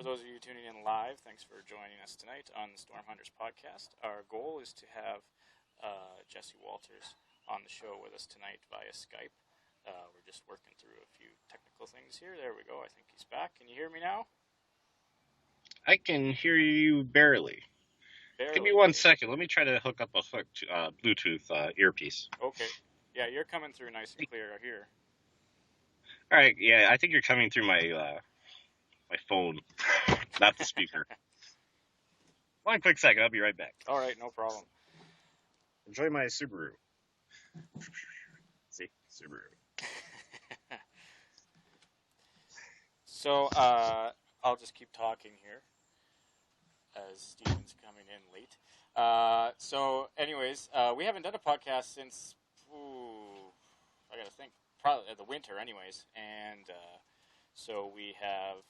For those of you tuning in live, thanks for joining us tonight on the Storm Hunters podcast. Our goal is to have Jesse Walters on the show with us tonight via Skype. We're just working through a few technical things here. There we go. I think he's back. Can you hear me now? I can hear you barely. Give me 1 second. Let me try to hook up a Bluetooth earpiece. Okay. Yeah, you're coming through nice and clear here. All right. Yeah, I think you're coming through my my phone, not the speaker. 1 quick second. I'll be right back. All right, no problem. Enjoy my Subaru. See, Subaru. So I'll just keep talking here as Steven's coming in late. Anyways, we haven't done a podcast since, I gotta think, probably the winter anyways. And so we have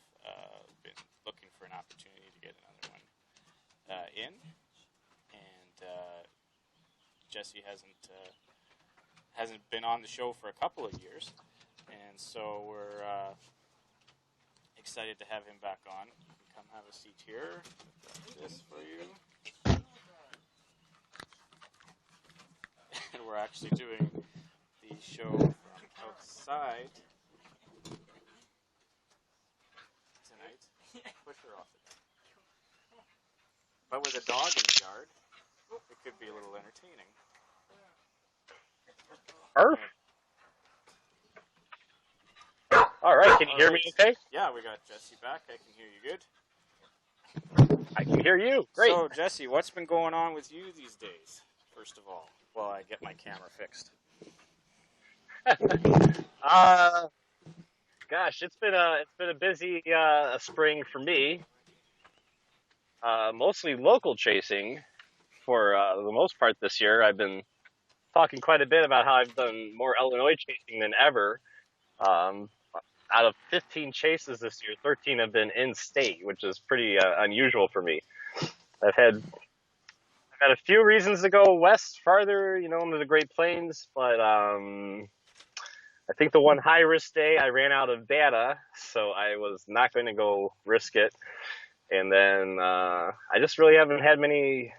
been looking for an opportunity to get another one in. And Jesse hasn't been on the show for a couple of years. And so we're excited to have him back on. You can come have a seat here. This for you. And we're actually doing the show from outside tonight. Push her off the deck. But with a dog in the yard, it could be a little entertaining. Arf. All right, can you hear me okay? Yeah, we got Jesse back. I can hear you good. I can hear you. Great. So, Jesse, what's been going on with you these days, first of all, while I get my camera fixed? Gosh, it's been a busy spring for me. Mostly local chasing for the most part this year. I've been talking quite a bit about how I've done more Illinois chasing than ever. Out of 15 chases this year, 13 have been in-state, which is pretty unusual for me. I've had a few reasons to go west farther, into the Great Plains, but I think the one high-risk day, I ran out of data, so I was not going to go risk it. And then I just really haven't had many,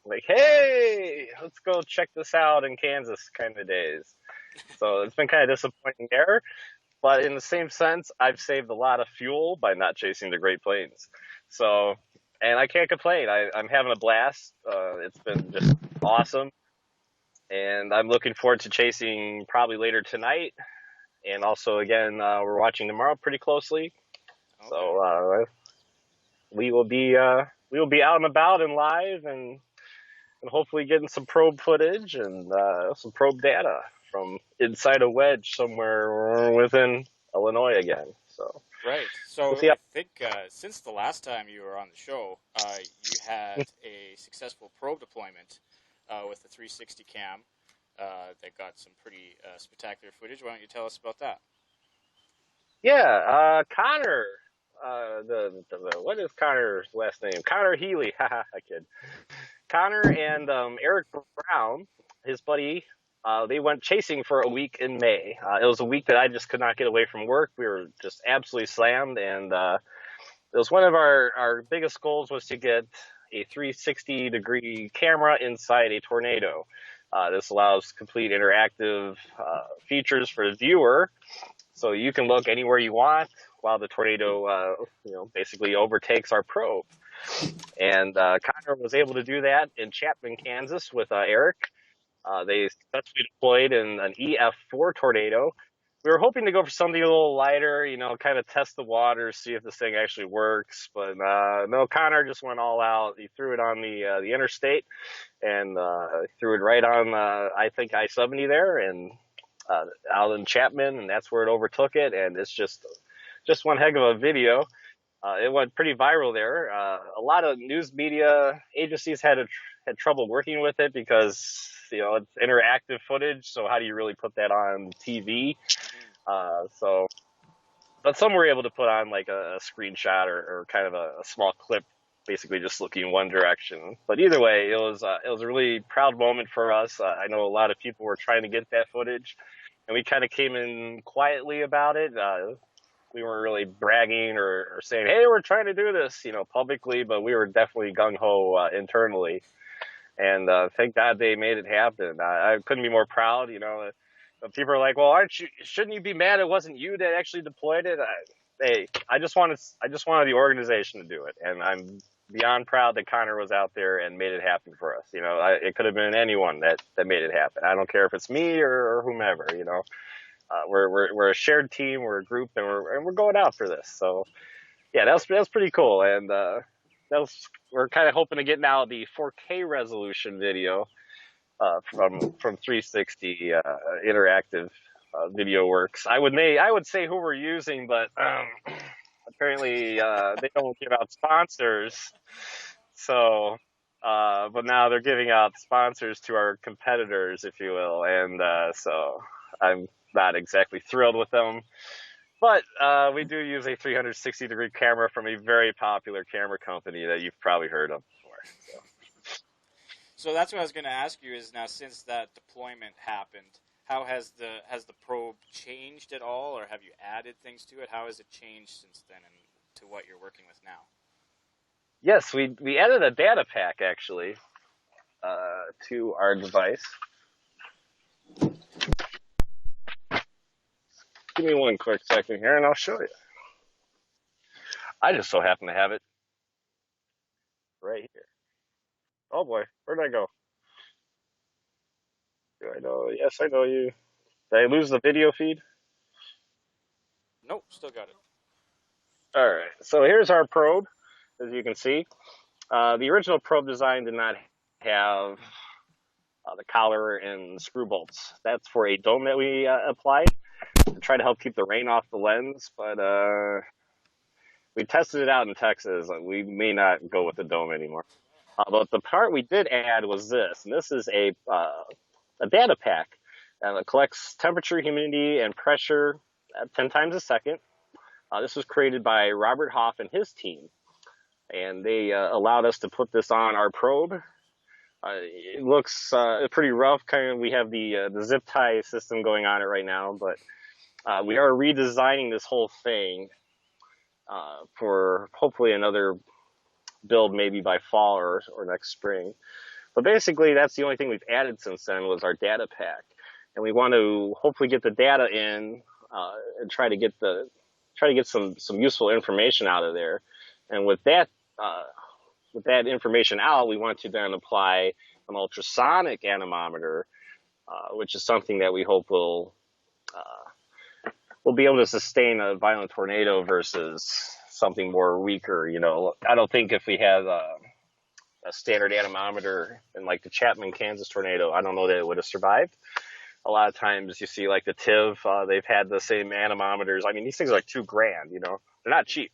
like, hey, let's go check this out in Kansas kind of days. So it's been kind of disappointing there. But in the same sense, I've saved a lot of fuel by not chasing the Great Plains. So, and I can't complain. I'm having a blast. It's been just awesome. And I'm looking forward to chasing probably later tonight. And also, again, we're watching tomorrow pretty closely. Okay. So we will be out and about and live and hopefully getting some probe footage and some probe data from inside a wedge somewhere within Illinois again. So right. So I think since the last time you were on the show, you had a successful probe deployment with the 360 cam that got some pretty spectacular footage. Why don't you tell us about that? Yeah, Connor. What is Connor's last name? Connor Healy. Haha, I kid. Connor and Eric Brown, his buddy. They went chasing for a week in May. It was a week that I just could not get away from work. We were just absolutely slammed, and it was one of our biggest goals was to get a 360-degree camera inside a Tornado. This allows complete interactive features for the viewer, so you can look anywhere you want while the Tornado, basically overtakes our probe. And Connor was able to do that in Chapman, Kansas, with Eric. They successfully deployed in an EF4 Tornado. We were hoping to go for something a little lighter, kind of test the waters, see if this thing actually works. But no, Connor just went all out. He threw it on the interstate and threw it right on, I think, I-70 there and out in Chapman, and that's where it overtook it. And it's just one heck of a video. It went pretty viral there. A lot of news media agencies had trouble working with it because it's interactive footage. So how do you really put that on TV? But some were able to put on like a screenshot or kind of a small clip, basically just looking one direction. But either way, it was a really proud moment for us. I know a lot of people were trying to get that footage, and we kind of came in quietly about it. we weren't really bragging or saying, hey, we're trying to do this, publicly, but we were definitely gung ho internally. And thank God they made it happen. I couldn't be more proud. People are like, well, shouldn't you be mad it wasn't you that actually deployed it? Hey, I just wanted the organization to do it, and I'm beyond proud that Connor was out there and made it happen for us. It could have been anyone that made it happen. I don't care if it's me or whomever. We're a shared team, we're a group, and we're going out for this. So yeah, that was pretty cool, and we're kind of hoping to get now the 4K resolution video from 360 Interactive Video Works. I would say who we're using, but apparently they don't give out sponsors. So, but now they're giving out sponsors to our competitors, if you will, and so I'm not exactly thrilled with them. But we do use a 360-degree camera from a very popular camera company that you've probably heard of before. So that's what I was going to ask you is now, since that deployment happened, how has the probe changed at all, or have you added things to it? How has it changed since then and to what you're working with now? Yes, we added a data pack, actually, to our device. Give me one quick second here, and I'll show you. I just so happen to have it right here. Oh boy, where'd I go? Do I know? Yes, I know you. Did I lose the video feed? Nope, still got it. All right, so here's our probe, as you can see. The original probe design did not have the collar and screw bolts. That's for a dome that we applied to try to help keep the rain off the lens, but we tested it out in Texas. We may not go with the dome anymore. But the part we did add was this, and this is a data pack that collects temperature, humidity, and pressure at 10 times a second. This was created by Robert Hoff and his team, and they allowed us to put this on our probe. It looks pretty rough. We have the zip tie system going on it right now, but we are redesigning this whole thing for hopefully another build maybe by fall or next spring. But basically, that's the only thing we've added since then was our data pack, and we want to hopefully get the data in and try to get some useful information out of there. And with that information out, we want to then apply an ultrasonic anemometer, which is something that we hope will be able to sustain a violent tornado versus something more weaker. I don't think if we had a standard anemometer in like the Chapman, Kansas tornado, I don't know that it would have survived. A lot of times you see like the TIV, they've had the same anemometers. I mean, these things are like $2,000, they're not cheap.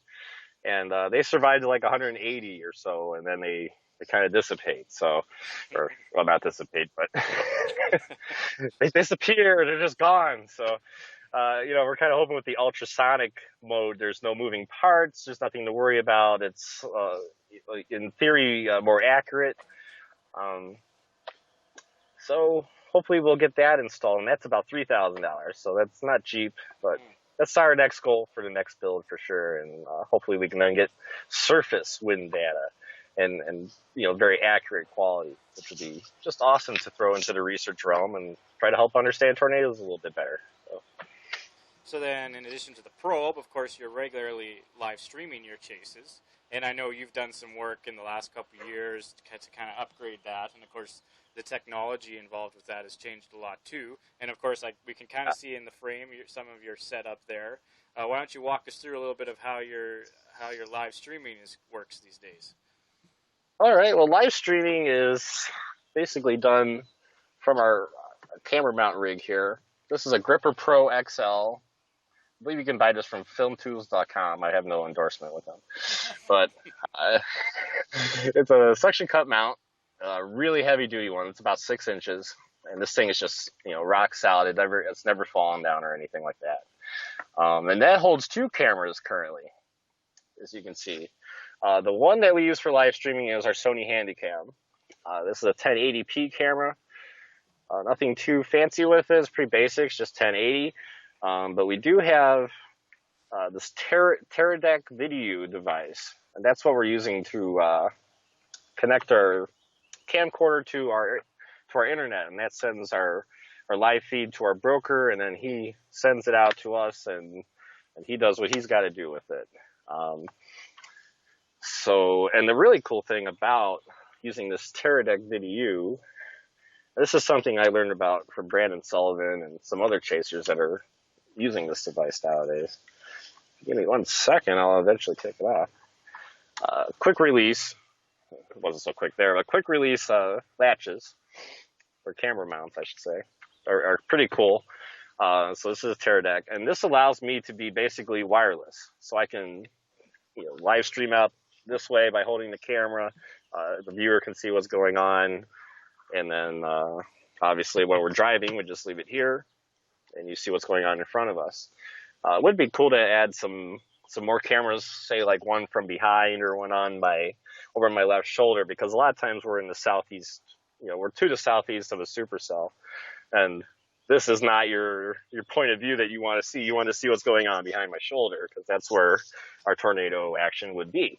And they survived to like 180 or so, and then they kind of dissipate. So, well, not dissipate, but they disappear. They're just gone. So, we're kind of hoping with the ultrasonic mode, there's no moving parts. There's nothing to worry about. It's, in theory, more accurate. So hopefully we'll get that installed, and that's about $3,000. So that's not cheap, but that's our next goal for the next build for sure. And hopefully we can then get surface wind data and very accurate quality, which would be just awesome to throw into the research realm and try to help understand tornadoes a little bit better. So then, in addition to the probe, of course, you're regularly live streaming your chases. And I know you've done some work in the last couple of years to kind of upgrade that. And, of course, the technology involved with that has changed a lot, too. And, of course, we can kind of see in the frame some of your setup there. Why don't you walk us through a little bit of how your live streaming works these days? All right. Well, live streaming is basically done from our camera mount rig here. This is a Gripper Pro XL. I believe you can buy this from filmtools.com. I have no endorsement with them. But it's a suction cup mount, a really heavy duty one. It's about 6 inches. And this thing is just, rock solid. It's never fallen down or anything like that. And that holds 2 cameras currently, as you can see. The one that we use for live streaming is our Sony Handycam. This is a 1080p camera. Nothing too fancy with it. It's pretty basic, it's just 1080. But we do have this Teradek video device, and that's what we're using to connect our camcorder to our internet, and that sends our live feed to our broker, and then he sends it out to us, and he does what he's got to do with it. And the really cool thing about using this Teradek video, this is something I learned about from Brandon Sullivan and some other chasers that are using this device nowadays. Give me 1 second, I'll eventually take it off. Quick release, it wasn't so quick there, but quick release latches, or camera mounts, I should say, are pretty cool. So this is a Teradek, and this allows me to be basically wireless. So I can live stream out this way by holding the camera. The viewer can see what's going on, and then obviously when we're driving, we just leave it here, and you see what's going on in front of us. It would be cool to add some more cameras, say like one from behind or one over my left shoulder, because a lot of times we're in the southeast. We're to the southeast of a supercell, and this is not your point of view that you want to see. You want to see what's going on behind my shoulder, because that's where our tornado action would be.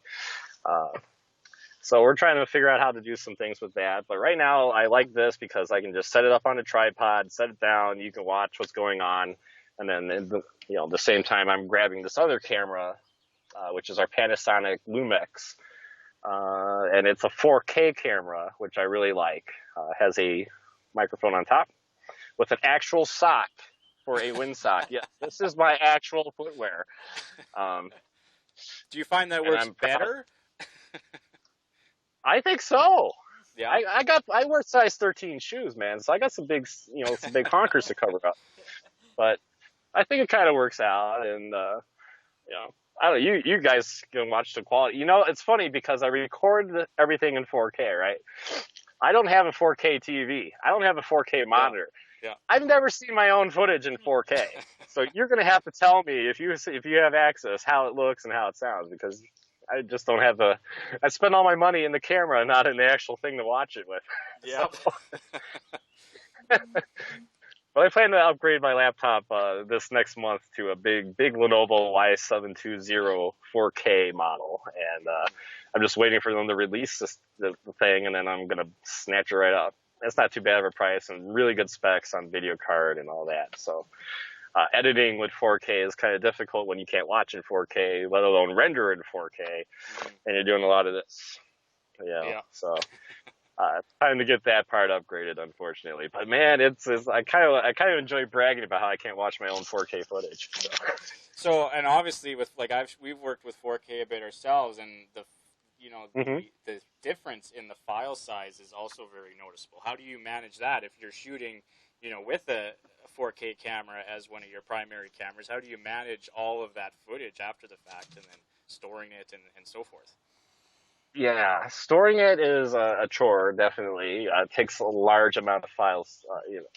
So we're trying to figure out how to do some things with that. But right now, I like this because I can just set it up on a tripod, set it down. You can watch what's going on. And then, at the same time, I'm grabbing this other camera, which is our Panasonic Lumix. And it's a 4K camera, which I really like. Has a microphone on top with an actual sock for a windsock. Yes, this is my actual footwear. Do you find that works better? I think so. Yeah. I wear size 13 shoes, man. So I got some big honkers to cover up. But I think it kind of works out, and I don't know. You guys can watch the quality. It's funny because I record everything in 4K, right? I don't have a 4K TV. I don't have a 4K monitor. Yeah. I've never seen my own footage in 4K. So you're going to have to tell me if you have access how it looks and how it sounds, because I just don't have I spend all my money in the camera, not in the actual thing to watch it with. Yeah. But I plan to upgrade my laptop this next month to a big Lenovo Y720 4K model, and I'm just waiting for them to release the thing, and then I'm gonna snatch it right up. It's not too bad of a price, and really good specs on video card and all that. So editing with 4K is kind of difficult when you can't watch in 4K, let alone render in 4K, and you're doing a lot of this. Yeah. So. It's time to get that part upgraded, unfortunately. But man, it's I kind of enjoy bragging about how I can't watch my own 4K footage. So and obviously with we've worked with 4K a bit ourselves, and the difference in the file size is also very noticeable. How do you manage that if you're shooting, with a 4K camera as one of your primary cameras? How do you manage all of that footage after the fact, and then storing it and so forth? Yeah, storing it is a chore, definitely. It takes a large amount of files.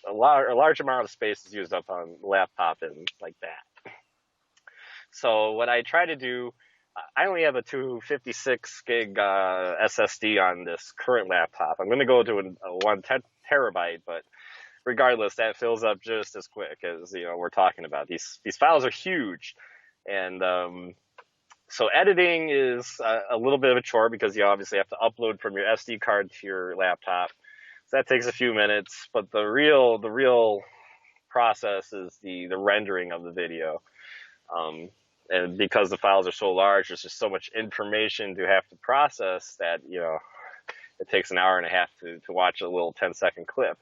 A large amount of space is used up on the laptop and like that. So what I try to do, I only have a 256 gig SSD on this current laptop. I'm going to go to a 1 terabyte, but regardless, that fills up just as quick as we're talking about. These files are huge, and so editing is a little bit of a chore because you obviously have to upload from your SD card to your laptop. So that takes a few minutes, but the real process is the rendering of the video. And because the files are so large, there's just so much information to have to process that, it takes an hour and a half to watch a little 10-second clip.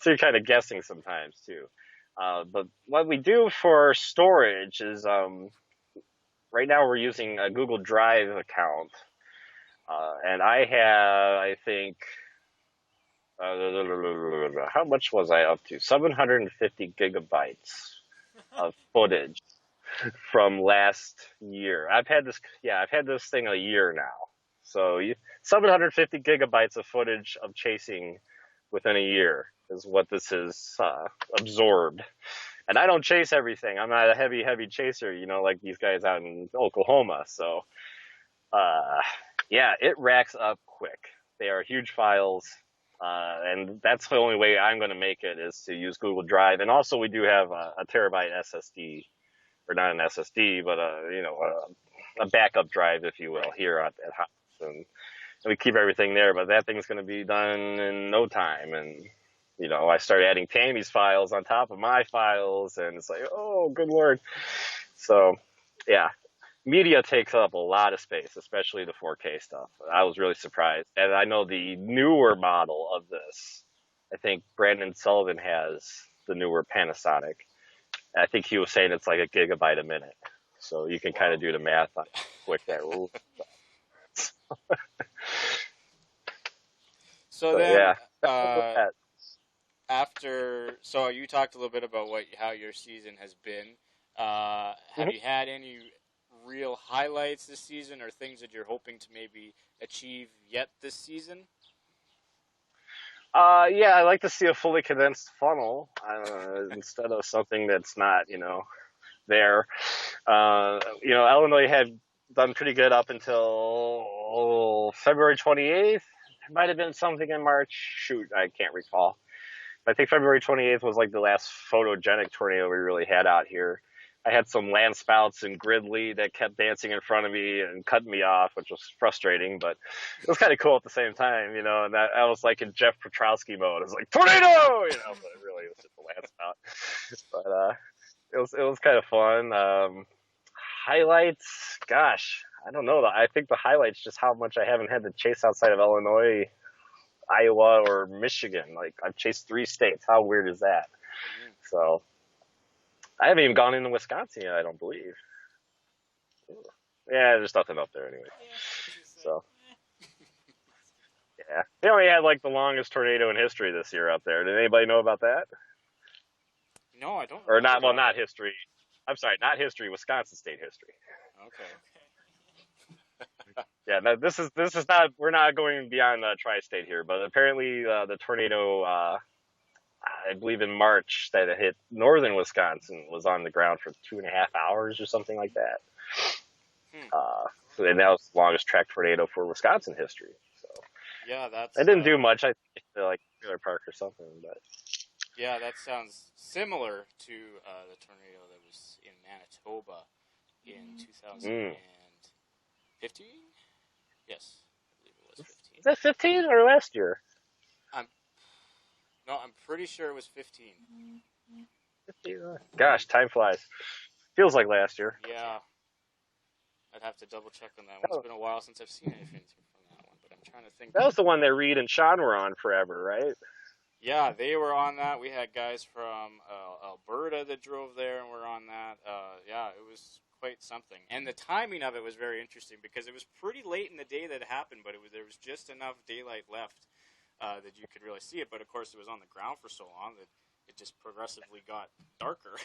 So you're kind of guessing sometimes too. But what we do for storage is, right now we're using a Google Drive account, and I have, I think, how much was I up to? 750 gigabytes of footage from last year. I've had this thing a year now. So 750 gigabytes of footage of chasing within a year is what this is absorbed. And I don't chase everything. I'm not a heavy chaser, like these guys out in Oklahoma. So, it racks up quick. They are huge files. And that's the only way I'm going to make it is to use Google Drive. And also we do have a terabyte SSD or not an SSD, but a backup drive, if you will, Right. here at house, and we keep everything there. But that thing's going to be done in no time, and I started adding Tammy's files on top of my files, and it's like, oh, good lord. So, yeah, media takes up a lot of space, especially the 4K stuff. I was really surprised, and I know the newer model of this. I think Brandon Sullivan has the newer Panasonic. I think he was saying it's like a gigabyte a minute, so you can kind Wow. of do the math on how quick that will. So So then, yeah, that was with that. so you talked a little bit about how your season has been. Have Mhm. you had any real highlights this season, or things that you're hoping to maybe achieve yet this season? Yeah, I like to see a fully condensed funnel instead of something that's not, there. Illinois had done pretty good up until February 28th. There might have been something in March. Shoot, I can't recall. I think February 28th was like the last photogenic tornado we really had out here. I had some land spouts and Gridley that kept dancing in front of me and cutting me off, which was frustrating, but it was kind of cool at the same time, and I was like in Jeff Petrowski mode. It was like, tornado! But it really was just a land spout. But it was kind of fun. Highlights, gosh, I don't know. I think the highlights just how much I haven't had to chase outside of Illinois, Iowa, or Michigan. Like I've chased 3 states. How weird is that? Mm-hmm. So I haven't even gone into Wisconsin yet. I don't believe. Yeah, there's nothing up there anyway. So yeah, they only had like the longest tornado in history this year up there. Did anybody know about that? No, I don't Or remember not? Well, that. not history. I'm sorry, not history. Wisconsin state history. Okay. Yeah, no, this is not. We're not going beyond tri-state here, but apparently the tornado, I believe in March, that it hit northern Wisconsin was on the ground for 2.5 hours or something like that. Hmm. Uh, and that was the longest track tornado for Wisconsin history. So Yeah, I didn't do much. I think like Trailer Park or something, but that sounds similar to the tornado that was in Manitoba in mm. 2015. Yes, I believe it was 15. Is that 15 or last year? I'm No, I'm pretty sure it was 15. 15, gosh, time flies. Feels like last year. Yeah, I'd have to double check on that one. It's been a while since I've seen anything from that one, but I'm trying to think. That was the one that Reed and Sean were on forever, right? Yeah, they were on that. We had guys from Alberta that drove there and were on that. Yeah, it was quite something. And the timing of it was very interesting because it was pretty late in the day that it happened, but there was just enough daylight left that you could really see it. But of course, it was on the ground for so long that it just progressively got darker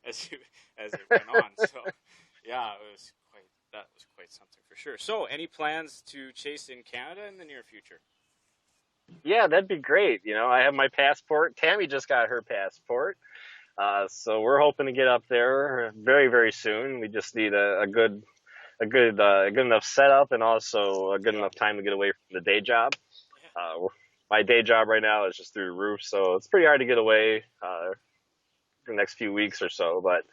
as it went on. So, yeah, that was quite something for sure. So, any plans to chase in Canada in the near future? Yeah, that'd be great. I have my passport. Tammy just got her passport. So we're hoping to get up there very, very soon. We just need a good enough setup and also a good enough time to get away from the day job. My day job right now is just through the roof, so it's pretty hard to get away the next few weeks or so. But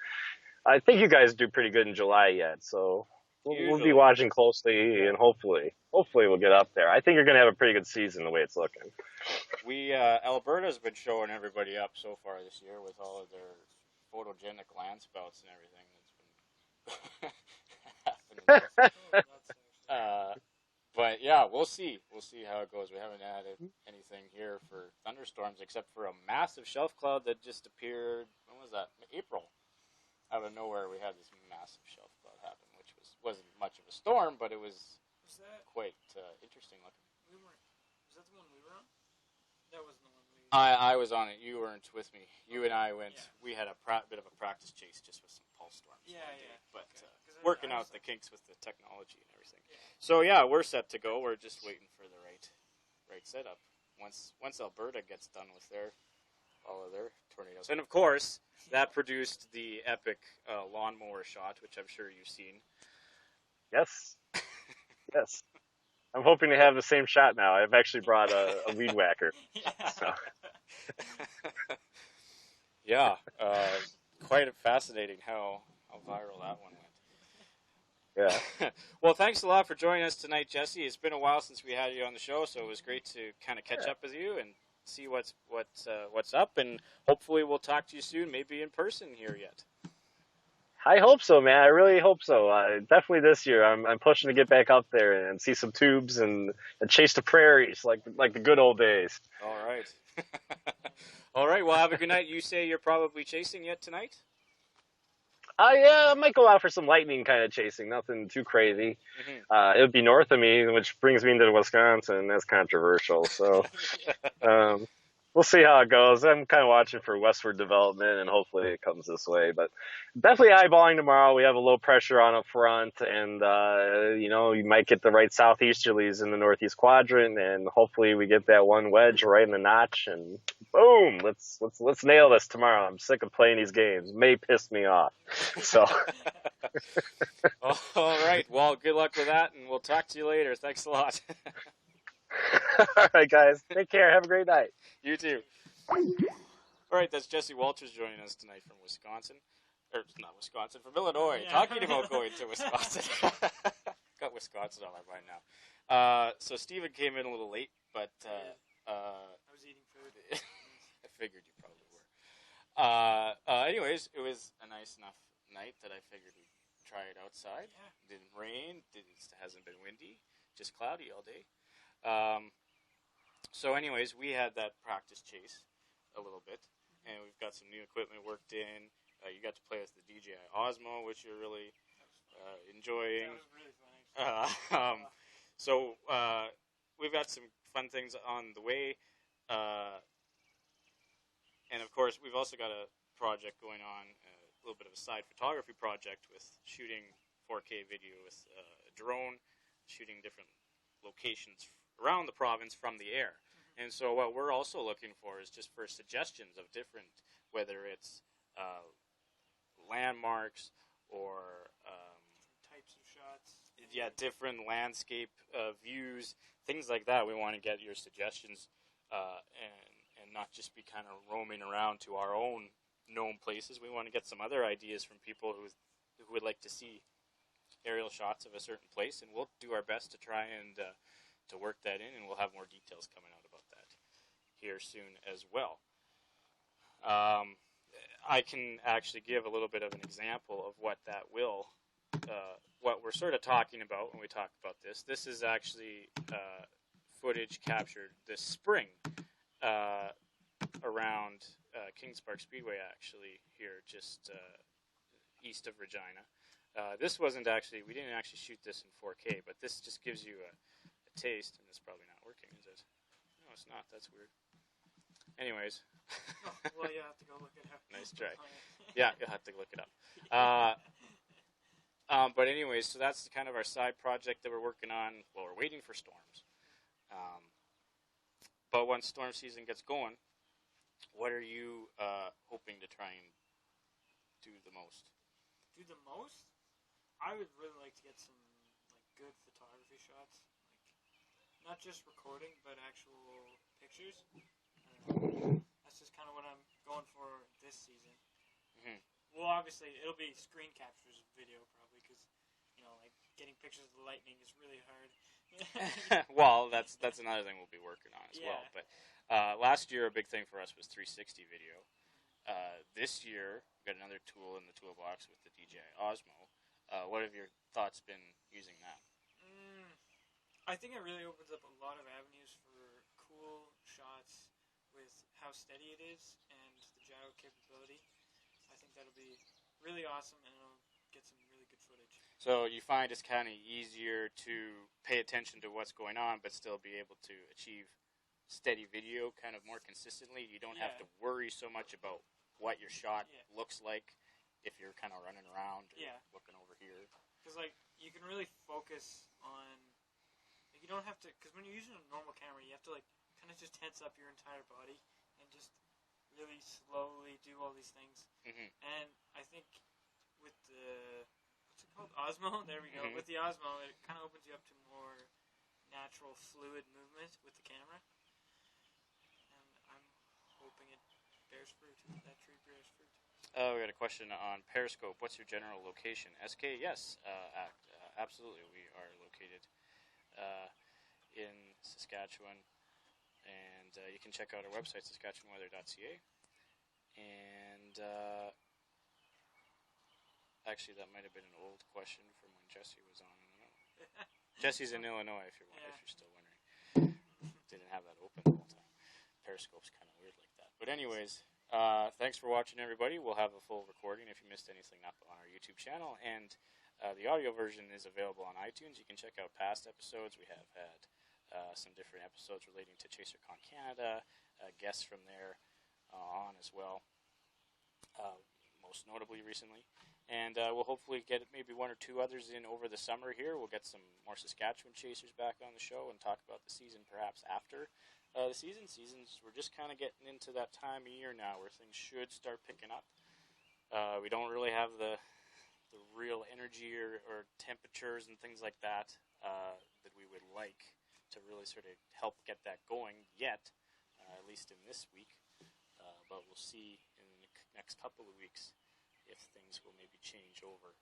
I think you guys do pretty good in July yet, so we'll be watching closely, and hopefully we'll get up there. I think you're going to have a pretty good season the way it's looking. Alberta's been showing everybody up so far this year with all of their photogenic land spouts and everything that's been happening. But yeah, we'll see. We'll see how it goes. We haven't added anything here for thunderstorms except for a massive shelf cloud that just appeared. When was that? April. Out of nowhere, we had this massive shelf cloud happen, which wasn't much of a storm, but it was quite interesting looking. Was that the one we were on? That wasn't the one we. I was on it. You weren't with me. You and I went. Yeah. We had a bit of a practice chase just with some pulse storms. Yeah, yeah. But working out the kinks with the technology and everything. Yeah. So yeah, we're set to go. We're just waiting for the right setup. Once Alberta gets done with all of their tornadoes, and of course that produced the epic lawnmower shot, which I'm sure you've seen. Yes. Yes. I'm hoping to have the same shot now. I've actually brought a weed whacker. Yeah. So. Yeah. Quite fascinating how how viral that one went. Yeah. Well, thanks a lot for joining us tonight, Jesse. It's been a while since we had you on the show, so it was great to kind of catch up with you and see what's up. And hopefully, we'll talk to you soon, maybe in person here yet. I hope so, man. I really hope so. Definitely this year. I'm pushing to get back up there and see some tubes and chase the prairies like the good old days. All right. All right. Well, have a good night. You say you're probably chasing yet tonight? Yeah, I might go out for some lightning kind of chasing. Nothing too crazy. Mm-hmm. It would be north of me, which brings me into Wisconsin. That's controversial. So we'll see how it goes. I'm kind of watching for westward development, and hopefully it comes this way. But definitely eyeballing tomorrow. We have a low pressure on up front, and you might get the right southeasterlies in the northeast quadrant, and hopefully we get that one wedge right in the notch, and boom, let's nail this tomorrow. I'm sick of playing these games. It may piss me off. So All right. Well, good luck with that, and we'll talk to you later. Thanks a lot. all right, guys, take care. Have a great night. You too. All right, that's Jesse Walters joining us tonight from Wisconsin. Or, not Wisconsin, from Illinois. Yeah. Talking about going to Wisconsin. Got Wisconsin on my mind now. So Steven came in a little late, but I was eating food. I figured you probably were. Anyways, it was a nice enough night that I figured we'd try it outside. Yeah. Didn't rain, hasn't been windy, just cloudy all day. So anyways, we had that practice chase a little bit, and we've got some new equipment worked in. You got to play with the DJI Osmo, which you're really enjoying. That was really funny. So we've got some fun things on the way. And of course, we've also got a project going on, a little bit of a side photography project with shooting 4K video with a drone, shooting different locations around the province from the air. And so what we're also looking for is just for suggestions of different, whether it's landmarks or Types of shots. different landscape views, things like that. We want to get your suggestions and not just be kind of roaming around to our own known places. We want to get some other ideas from people who would like to see aerial shots of a certain place, and we'll do our best to try and to work that in, and we'll have more details coming out about that here soon as well. I can actually give a little bit of an example of what that will, what we're sort of talking about when we talk about this. This is actually footage captured this spring around Kings Park Speedway, actually, here just east of Regina. This wasn't actually, we didn't actually shoot this in 4K, but this just gives you a taste, and it's probably not working, is it? No, it's not. That's weird. Anyways. Well, you have to go look it up. Nice try. Yeah, you'll have to look it up. But anyways, so that's kind of our side project that we're working on. Well, we're waiting for storms. But once storm season gets going, what are you hoping to try and do the most? Do the most? I would really like to get some good photography shots, not just recording, but actual pictures. That's just kind of what I'm going for this season. Mm-hmm. Well, obviously, it'll be screen captures of video, probably, because, getting pictures of the lightning is really hard. Well, that's another thing we'll be working on as well. Yeah. But last year, a big thing for us was 360 video. This year, we got another tool in the toolbox with the DJI Osmo. What have your thoughts been using that? I think it really opens up a lot of avenues for cool shots with how steady it is and the gyro capability. I think that'll be really awesome, and it'll get some really good footage. So you find it's kind of easier to pay attention to what's going on, but still be able to achieve steady video kind of more consistently. You don't have to worry so much about what your shot looks like if you're kind of running around or looking over here. Because you can really focus on. You don't have to, because when you're using a normal camera, you have to kind of just tense up your entire body and just really slowly do all these things. Mm-hmm. And I think with the what's it called, Osmo? There we go. Mm-hmm. With the Osmo, it kind of opens you up to more natural, fluid movement with the camera. And I'm hoping it bears fruit. That tree bears fruit. We got a question on Periscope. What's your general location? SK, yes, absolutely. We are located in Saskatchewan, and you can check out our website, saskatchewanweather.ca. And actually, that might have been an old question from when Jesse was on. I don't know. Jesse's in Illinois, if you're still wondering. Didn't have that open the whole time. Periscope's kind of weird like that. But anyways, thanks for watching, everybody. We'll have a full recording if you missed anything up on our YouTube channel, and the audio version is available on iTunes. You can check out past episodes. We have had some different episodes relating to ChaserCon Canada, guests from there on as well, most notably recently. And we'll hopefully get maybe one or two others in over the summer here. We'll get some more Saskatchewan chasers back on the show and talk about the season perhaps after the season. We're just kind of getting into that time of year now where things should start picking up. We don't really have the real energy or temperatures and things like that that we would like to really sort of help get that going yet, at least in this week. But we'll see in the next couple of weeks if things will maybe change over,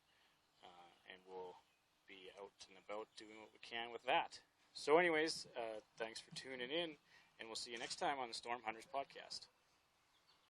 and we'll be out and about doing what we can with that. So anyways, thanks for tuning in, and we'll see you next time on the Storm Hunters podcast.